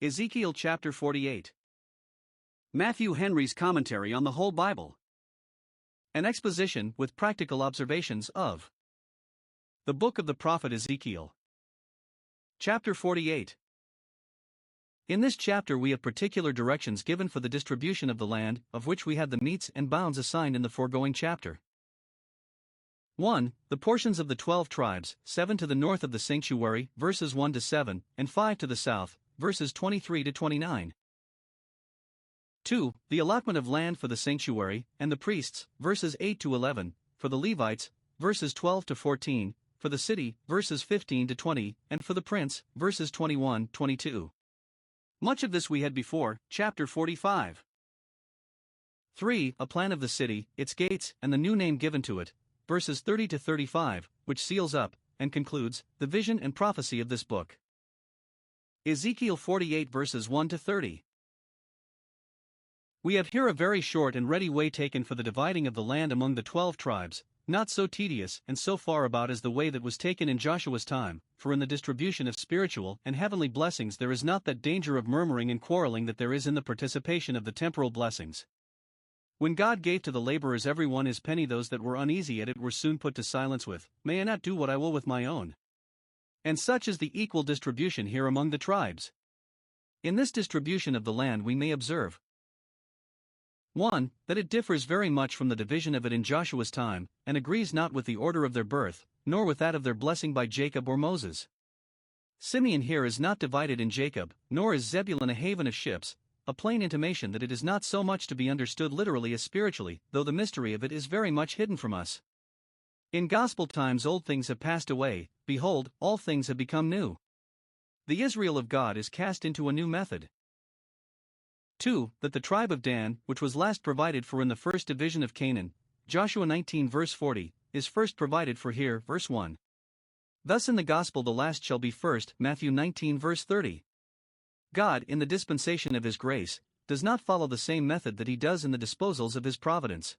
Ezekiel chapter 48. Matthew Henry's commentary on the whole Bible. An exposition with practical observations of the book of the prophet Ezekiel. Chapter 48. In this chapter we have particular directions given for the distribution of the land, of which we had the metes and bounds assigned in the foregoing chapter. 1. The portions of the 12 tribes, 7 to the north of the sanctuary, verses 1 to 7, and 5 to the south, verses 23 to 29. 2. The allotment of land for the sanctuary, and the priests, verses 8 to 11, for the Levites, verses 12 to 14, for the city, verses 15 to 20, and for the prince, verses 21-22. Much of this we had before, chapter 45. 3. A plan of the city, its gates, and the new name given to it, verses 30 to 35, which seals up, and concludes, the vision and prophecy of this book. Ezekiel 48 verses 1 to 30. We have here a very short and ready way taken for the dividing of the land among the 12 tribes, not so tedious and so far about as the way that was taken in Joshua's time, for in the distribution of spiritual and heavenly blessings there is not that danger of murmuring and quarreling that there is in the participation of the temporal blessings. When God gave to the laborers every one his penny, those that were uneasy at it were soon put to silence with, "May I not do what I will with my own?" And such is the equal distribution here among the tribes. In this distribution of the land we may observe 1. That it differs very much from the division of it in Joshua's time, and agrees not with the order of their birth, nor with that of their blessing by Jacob or Moses. Simeon here is not divided in Jacob, nor is Zebulun a haven of ships, a plain intimation that it is not so much to be understood literally as spiritually, though the mystery of it is very much hidden from us. In gospel times old things have passed away, behold, all things have become new. The Israel of God is cast into a new method. 2. That the tribe of Dan, which was last provided for in the first division of Canaan, Joshua 19 verse 40, is first provided for here, verse 1. Thus in the gospel the last shall be first, Matthew 19 verse 30. God, in the dispensation of his grace, does not follow the same method that he does in the disposals of his providence.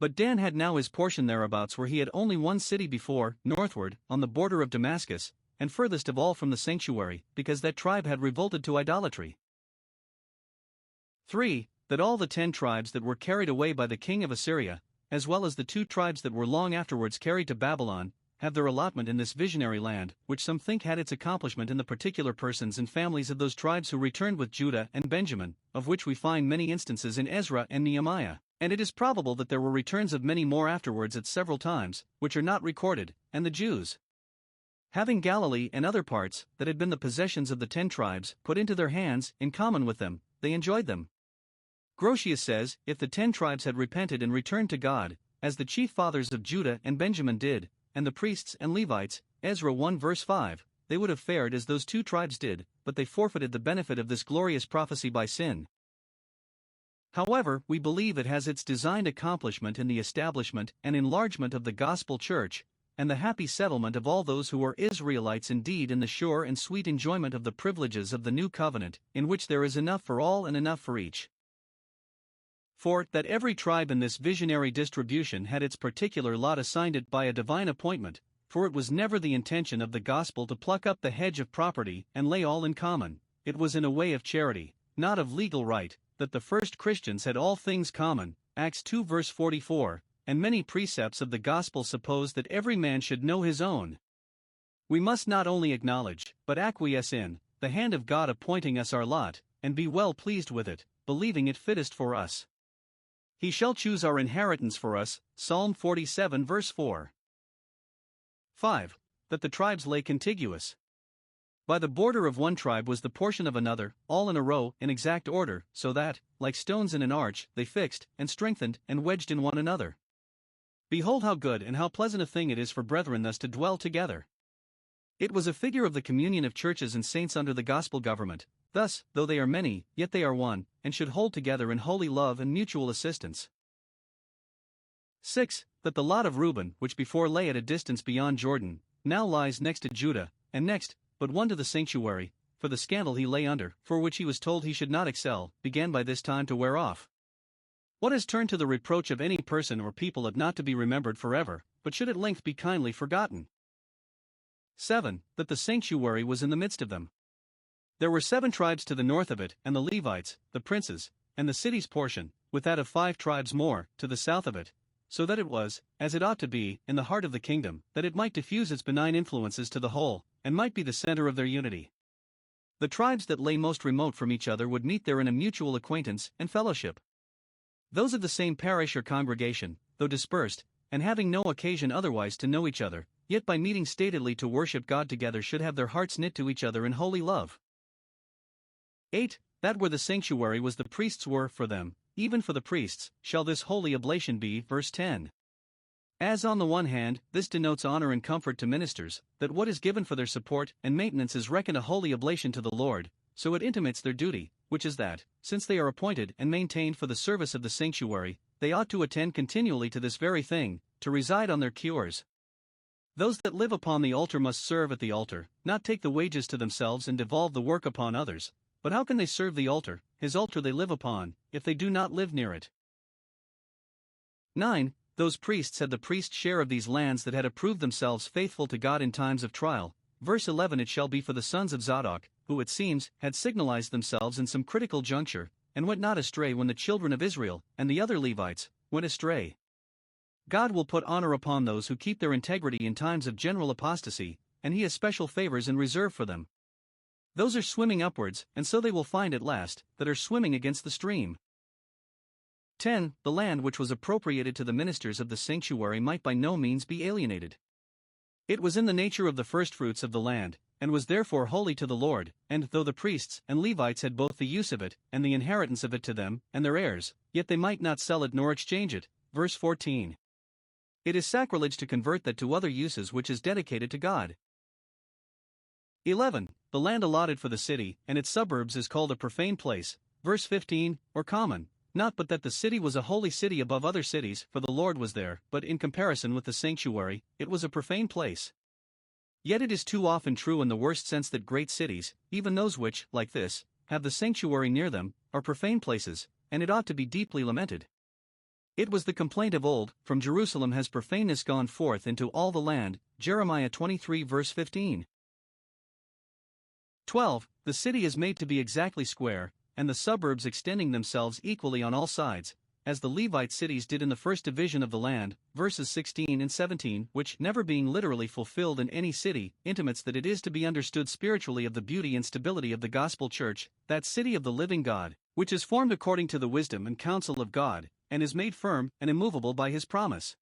But Dan had now his portion thereabouts, where he had only one city before, northward, on the border of Damascus, and furthest of all from the sanctuary, because that tribe had revolted to idolatry. 3. That all the 10 tribes that were carried away by the king of Assyria, as well as the 2 tribes that were long afterwards carried to Babylon, have their allotment in this visionary land, which some think had its accomplishment in the particular persons and families of those tribes who returned with Judah and Benjamin, of which we find many instances in Ezra and Nehemiah. And it is probable that there were returns of many more afterwards at several times, which are not recorded, and the Jews, having Galilee and other parts, that had been the possessions of the 10 tribes, put into their hands, in common with them, they enjoyed them. Grotius says, if the 10 tribes had repented and returned to God, as the chief fathers of Judah and Benjamin did, and the priests and Levites, Ezra 1 verse 5, they would have fared as those 2 tribes did, but they forfeited the benefit of this glorious prophecy by sin. However, we believe it has its designed accomplishment in the establishment and enlargement of the gospel church, and the happy settlement of all those who are Israelites indeed in the sure and sweet enjoyment of the privileges of the new covenant, in which there is enough for all and enough for each. 4. That every tribe in this visionary distribution had its particular lot assigned it by a divine appointment, for it was never the intention of the gospel to pluck up the hedge of property and lay all in common. It was in a way of charity, not of legal right, that the first Christians had all things common, Acts 2 verse 44, and many precepts of the gospel suppose that every man should know his own. We must not only acknowledge, but acquiesce in, the hand of God appointing us our lot, and be well pleased with it, believing it fittest for us. He shall choose our inheritance for us, Psalm 47 verse 4. 5. That the tribes lay contiguous. By the border of one tribe was the portion of another, all in a row, in exact order, so that, like stones in an arch, they fixed, and strengthened, and wedged in one another. Behold how good and how pleasant a thing it is for brethren thus to dwell together. It was a figure of the communion of churches and saints under the gospel government. Thus, though they are many, yet they are one, and should hold together in holy love and mutual assistance. 6. That the lot of Reuben, which before lay at a distance beyond Jordan, now lies next to Judah, and next, but one to the sanctuary, for the scandal he lay under, for which he was told he should not excel, began by this time to wear off. What has turned to the reproach of any person or people ought not to be remembered forever, but should at length be kindly forgotten. 7. That the sanctuary was in the midst of them. There were 7 tribes to the north of it, and the Levites, the princes, and the city's portion, with that of 5 tribes more, to the south of it, so that it was, as it ought to be, in the heart of the kingdom, that it might diffuse its benign influences to the whole, and might be the center of their unity. The tribes that lay most remote from each other would meet there in a mutual acquaintance and fellowship. Those of the same parish or congregation, though dispersed, and having no occasion otherwise to know each other, yet by meeting statedly to worship God together should have their hearts knit to each other in holy love. 8. That where the sanctuary was the priests were, for them, even for the priests, shall this holy oblation be. Verse 10. As on the one hand, this denotes honor and comfort to ministers, that what is given for their support and maintenance is reckoned a holy oblation to the Lord, so it intimates their duty, which is that, since they are appointed and maintained for the service of the sanctuary, they ought to attend continually to this very thing, to reside on their cures. Those that live upon the altar must serve at the altar, not take the wages to themselves and devolve the work upon others. But how can they serve the altar, his altar they live upon, if they do not live near it? 9. Those priests had the priest's share of these lands that had approved themselves faithful to God in times of trial. Verse 11. It shall be for the sons of Zadok, who it seems, had signalized themselves in some critical juncture, and went not astray when the children of Israel, and the other Levites, went astray. God will put honor upon those who keep their integrity in times of general apostasy, and he has special favors in reserve for them. Those are swimming upwards, and so they will find at last, that are swimming against the stream. 10. The land which was appropriated to the ministers of the sanctuary might by no means be alienated. It was in the nature of the firstfruits of the land, and was therefore holy to the Lord, and though the priests and Levites had both the use of it, and the inheritance of it to them, and their heirs, yet they might not sell it nor exchange it. Verse 14. It is sacrilege to convert that to other uses which is dedicated to God. 11. The land allotted for the city and its suburbs is called a profane place. Verse 15, or common, not but that the city was a holy city above other cities, for the Lord was there, but in comparison with the sanctuary, it was a profane place. Yet it is too often true in the worst sense that great cities, even those which, like this, have the sanctuary near them, are profane places, and it ought to be deeply lamented. It was the complaint of old, from Jerusalem has profaneness gone forth into all the land. Jeremiah 23 verse 15. 12. The city is made to be exactly square, and the suburbs extending themselves equally on all sides, as the Levite cities did in the first division of the land. Verses 16 and 17, which, never being literally fulfilled in any city, intimates that it is to be understood spiritually of the beauty and stability of the gospel church, that city of the living God, which is formed according to the wisdom and counsel of God, and is made firm and immovable by his promise.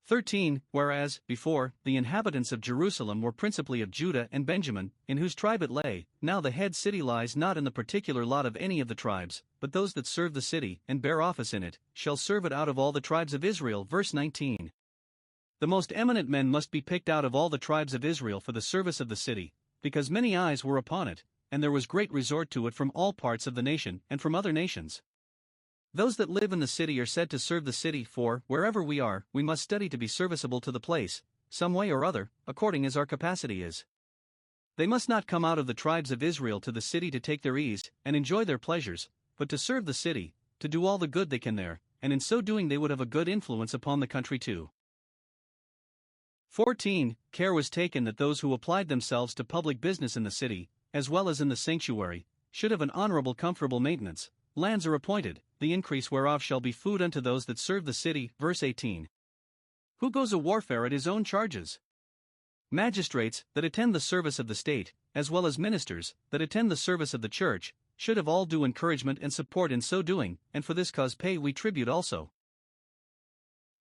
13. Whereas, before, the inhabitants of Jerusalem were principally of Judah and Benjamin, in whose tribe it lay, now the head city lies not in the particular lot of any of the tribes, but those that serve the city, and bear office in it, shall serve it out of all the tribes of Israel. Verse 19. The most eminent men must be picked out of all the tribes of Israel for the service of the city, because many eyes were upon it, and there was great resort to it from all parts of the nation, and from other nations. Those that live in the city are said to serve the city, for, wherever we are, we must study to be serviceable to the place, some way or other, according as our capacity is. They must not come out of the tribes of Israel to the city to take their ease, and enjoy their pleasures, but to serve the city, to do all the good they can there, and in so doing they would have a good influence upon the country too. 14. Care was taken that those who applied themselves to public business in the city, as well as in the sanctuary, should have an honorable comfortable maintenance. Lands are appointed, the increase whereof shall be food unto those that serve the city. Verse 18. Who goes a warfare at his own charges? Magistrates, that attend the service of the state, as well as ministers, that attend the service of the church, should have all due encouragement and support in so doing, and for this cause pay we tribute also.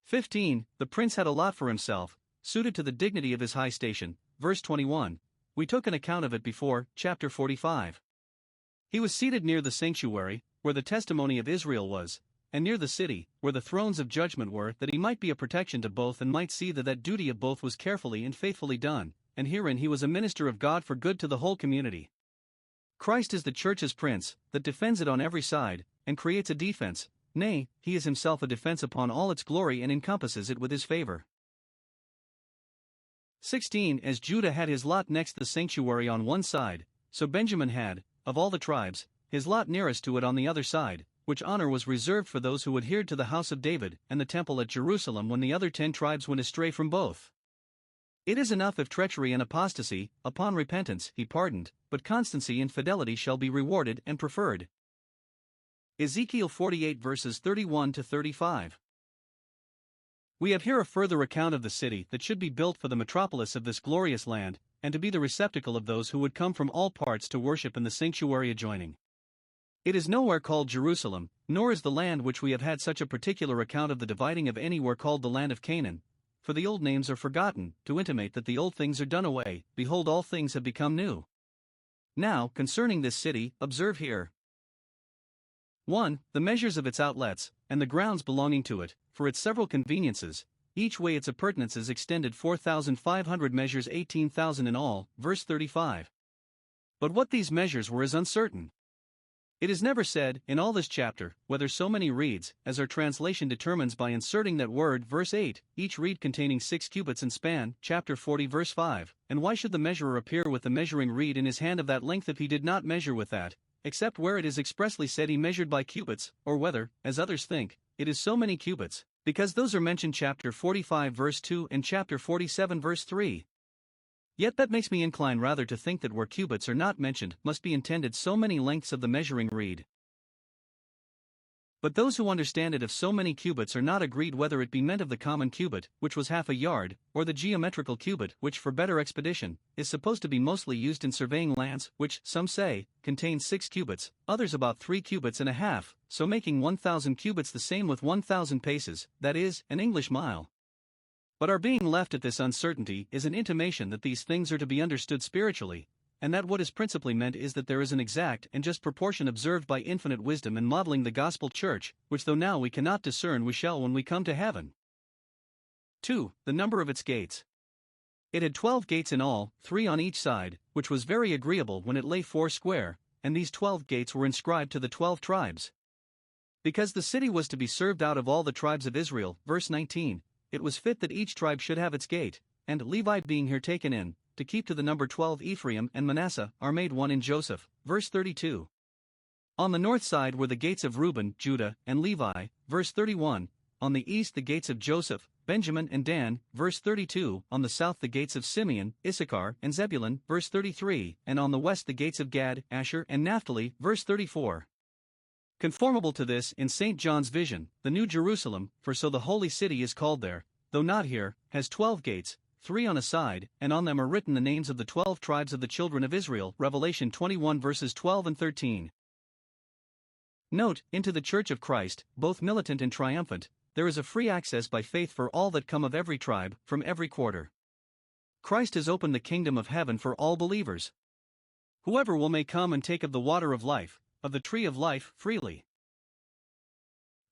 15. The prince had a lot for himself, suited to the dignity of his high station. Verse 21. We took an account of it before, chapter 45. He was seated near the sanctuary, where the testimony of Israel was, and near the city, where the thrones of judgment were, that he might be a protection to both and might see that duty of both was carefully and faithfully done, and herein he was a minister of God for good to the whole community. Christ is the church's prince, that defends it on every side, and creates a defense, nay, he is himself a defense upon all its glory and encompasses it with his favor. 16. As Judah had his lot next the sanctuary on one side, so Benjamin had, of all the tribes, his lot nearest to it on the other side, which honor was reserved for those who adhered to the house of David and the temple at Jerusalem when the other 10 tribes went astray from both. It is enough if treachery and apostasy, upon repentance, he pardoned, but constancy and fidelity shall be rewarded and preferred. Ezekiel 48 verses 31 to 35. We have here a further account of the city that should be built for the metropolis of this glorious land, and to be the receptacle of those who would come from all parts to worship in the sanctuary adjoining. It is nowhere called Jerusalem, nor is the land which we have had such a particular account of the dividing of anywhere called the land of Canaan, for the old names are forgotten, to intimate that the old things are done away, behold all things have become new. Now, concerning this city, observe here. 1. The measures of its outlets, and the grounds belonging to it, for its several conveniences, each way its appurtenances extended 4,500 measures 18,000 in all, verse 35. But what these measures were is uncertain. It is never said, in all this chapter, whether so many reeds, as our translation determines by inserting that word, verse 8, each reed containing 6 cubits in span, chapter 40 verse 5, and why should the measurer appear with the measuring reed in his hand of that length if he did not measure with that, except where it is expressly said he measured by cubits, or whether, as others think, it is so many cubits, because those are mentioned chapter 45 verse 2 and chapter 47 verse 3. Yet that makes me incline rather to think that where cubits are not mentioned must be intended so many lengths of the measuring reed. But those who understand it of so many cubits are not agreed whether it be meant of the common cubit, which was half a yard, or the geometrical cubit, which for better expedition, is supposed to be mostly used in surveying lands, which, some say, contains 6 cubits, others about 3 cubits and a half, so making 1,000 cubits the same with 1,000 paces, that is, an English mile. But our being left at this uncertainty is an intimation that these things are to be understood spiritually, and that what is principally meant is that there is an exact and just proportion observed by infinite wisdom in modeling the gospel church, which though now we cannot discern we shall when we come to heaven. 2. The number of its gates. It had 12 gates in all, 3 on each side, which was very agreeable when it lay 4 square, and these 12 gates were inscribed to the 12 tribes. Because the city was to be served out of all the tribes of Israel, verse 19, it was fit that each tribe should have its gate, and Levi being here taken in, to keep to the number 12 Ephraim and Manasseh are made one in Joseph, verse 32. On the north side were the gates of Reuben, Judah, and Levi, verse 31, on the east the gates of Joseph, Benjamin and Dan, verse 32, on the south the gates of Simeon, Issachar, and Zebulun, verse 33, and on the west the gates of Gad, Asher, and Naphtali, verse 34. Conformable to this in St. John's vision, the New Jerusalem, for so the holy city is called there, though not here, has 12 gates, 3 on a side, and on them are written the names of the 12 tribes of the children of Israel, Revelation 21 verses 12 and 13. Note, into the Church of Christ, both militant and triumphant, there is a free access by faith for all that come of every tribe, from every quarter. Christ has opened the kingdom of heaven for all believers. Whoever will may come and take of the water of life, of the tree of life, freely.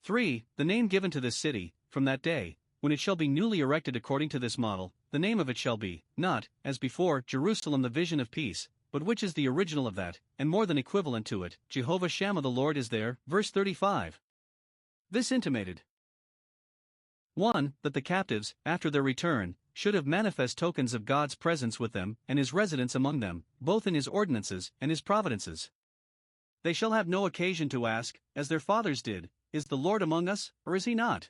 3. The name given to this city, from that day, when it shall be newly erected according to this model, the name of it shall be, not, as before, Jerusalem the vision of peace, but which is the original of that, and more than equivalent to it, Jehovah Shammah the Lord is there, verse 35. This intimated 1. That the captives, after their return, should have manifest tokens of God's presence with them, and his residence among them, both in his ordinances and his providences. They shall have no occasion to ask, as their fathers did, is the Lord among us, or is he not?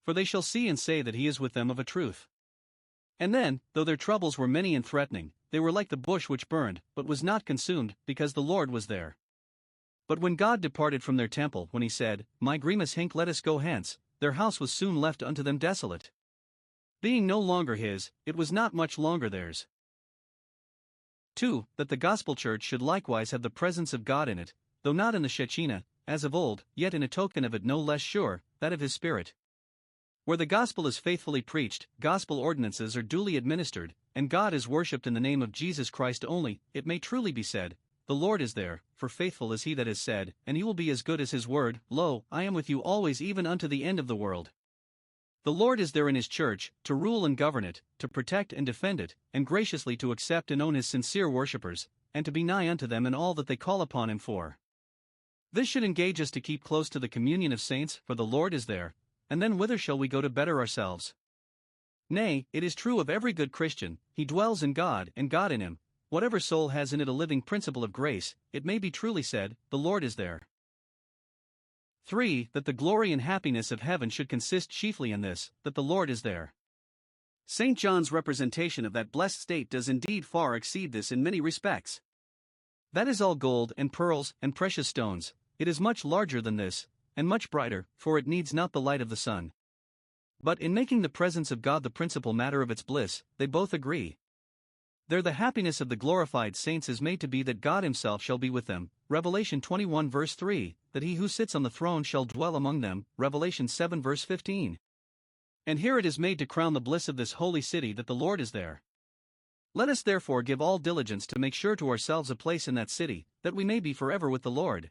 For they shall see and say that he is with them of a truth. And then, though their troubles were many and threatening, they were like the bush which burned, but was not consumed, because the Lord was there. But when God departed from their temple, when he said, My grimus hinc let us go hence, their house was soon left unto them desolate. Being no longer his, it was not much longer theirs. 2. That the gospel church should likewise have the presence of God in it, though not in the Shekinah, as of old, yet in a token of it no less sure, that of his Spirit. Where the gospel is faithfully preached, gospel ordinances are duly administered, and God is worshipped in the name of Jesus Christ only, it may truly be said, The Lord is there, for faithful is he that is said, and he will be as good as his word, Lo, I am with you always even unto the end of the world. The Lord is there in his church, to rule and govern it, to protect and defend it, and graciously to accept and own his sincere worshippers, and to be nigh unto them in all that they call upon him for. This should engage us to keep close to the communion of saints, for the Lord is there, and then whither shall we go to better ourselves? Nay, it is true of every good Christian, he dwells in God and God in him. Whatever soul has in it a living principle of grace, it may be truly said, the Lord is there. 3. That the glory and happiness of heaven should consist chiefly in this, that the Lord is there. St. John's representation of that blessed state does indeed far exceed this in many respects. That is all gold and pearls and precious stones. It is much larger than this, and much brighter, for it needs not the light of the sun. But in making the presence of God the principal matter of its bliss, they both agree. There the happiness of the glorified saints is made to be that God himself shall be with them, Revelation 21 verse 3, that he who sits on the throne shall dwell among them, Revelation 7 verse 15. And here it is made to crown the bliss of this holy city that the Lord is there. Let us therefore give all diligence to make sure to ourselves a place in that city, that we may be forever with the Lord.